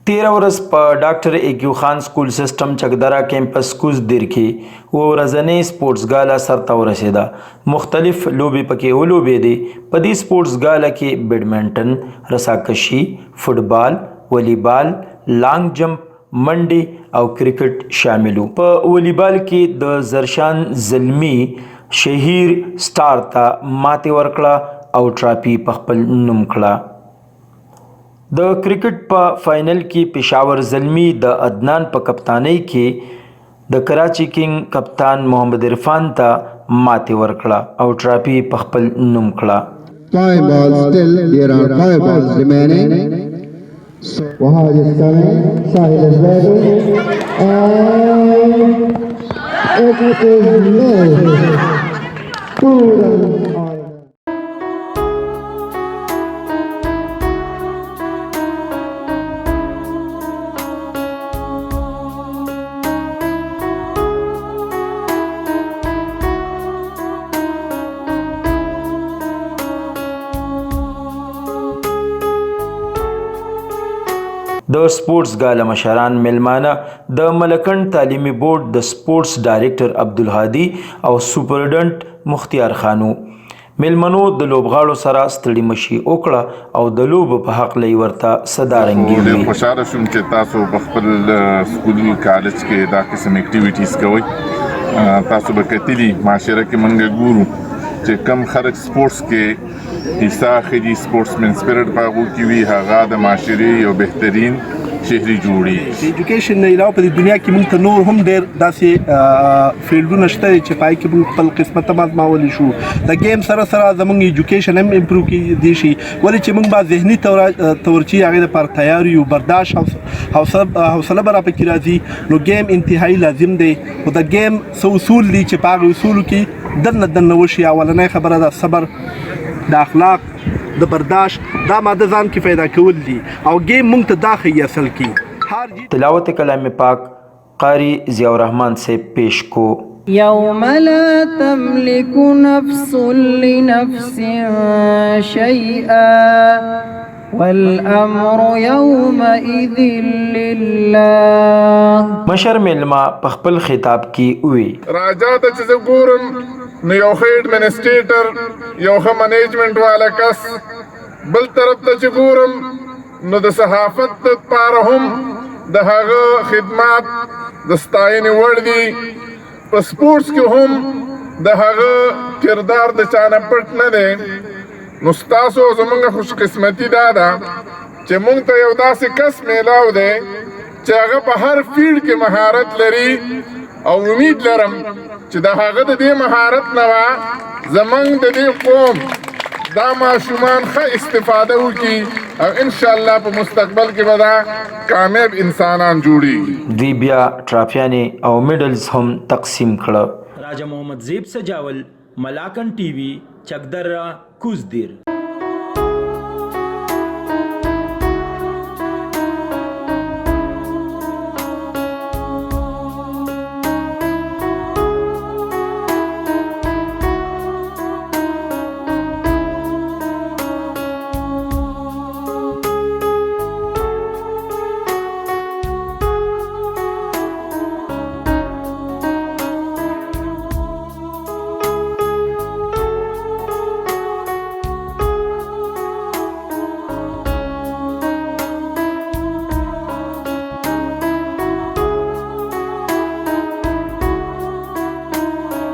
13 ورځ په ډاکټر ایکیو خان سکول سیسټم چکدره کیمپس کوزدیر کې ورځنۍ سپورټس ګالا سرته ورسېده. مختلف لوبې پکې ولوبېدې. په دې سپورټس ګالا کې بیډمنټن، رساکشي، فټبال، والیبال، لانګ جمپ، منډې او کرکټ شامل وو. په والیبال کې د زرشان زلمی شهیر سټار ته ماتې ورکړه او ټرافي په خپل نوم کړه. د کرکټ په فائنل کې پېښور زلمی د عدنان په کپتانۍ کې د کراچي کینګ کپتان محمد عرفان ته ماتې ورکړه او ټرافي په خپل نوم کړه. 5 balls still, there are 5 balls remaining. Wahaj is coming, Sahil is ready, and it is made. 2 runs on. د سپورټس ګالا مشران میلمانه د ملکند تعلیمي بورډ د سپورټس ډایریکټر عبدالهادي او سپرنټنډنټ مختیار خان وو. میلمنو د لوبغاړو سره ستړي مشي وکړه او د لوبو په هکله یې ورته صدارنګي وویل. خوشحاله شوم چې تاسو په خپل سکول کالج کې دا قسم اکټیویټیز کوئ. تاسو به کتلي معاشره کې موږ ګورو چې کم خلک سپورټس کې حصہ اخلي، سپورټسمن سپیرټ په هغو کې وي، هغه د معاشرې یو بهترین شهري جوړي. ایجوکیشن نه علاوه په دنیا کې موږ ته نور هم ډېر داسې فیلډونه شته چې پای کې موږ خپل قسمت مازمولی شو. د گیم سره سره زموږ ایجوکیشن هم امپروو کیدی شي، ولې چې موږ به ذهني تورچي هغې دپاره تیار یو، برداشت حوصله به راپکې راځي. نو گیم انتهایي لازم دی، خو د گیم څه اصول دي چې په هغه اصولو کې دننه وشي. اولنۍ خبره ده صبر، د اخلاق، د برداشت، دا ماده ځان کې پیدا کول دي او گیم مونږ ته دا ښیي اصل کې. تلاوت کلام پاک قاری ضیاء الرحمن سے پیش کو. یوم لا تملک نفس لنفس شیئا والامر یومئذ لله. مشر میلما په خپل خطاب کې وی راجا ته چې زه ګورم نو یو ښه ایډمنسټریټر، یو ښه منیجمنټ والا کس، بل طرف ته چې ګورم نو د صحافت دپاره هم د هغه خدمات د ستاینې وړ دي. په سپورټس کې هم د هغه کردار د چا نه پټ نه دی. نو ستاسو زموږ خوش قسمتي دا ده چې موږ ته یو داسې کس میلاو دی چې هغه په هر فیلډ کې مهارت لري او امید لرم چې د هغه د دې مهارت نه به زموږ د دې قوم دا ماشومان ښه استفاده وکړي او انشاءالله په مستقبل کې به دا کامیاب انسانان جوړیږي. دوی بیا ټرافیانې او میډلز هم تقسیم کړه. راجا محمد زیب سجاول، ملاکن ټي وي، چکدره، کوزدیر.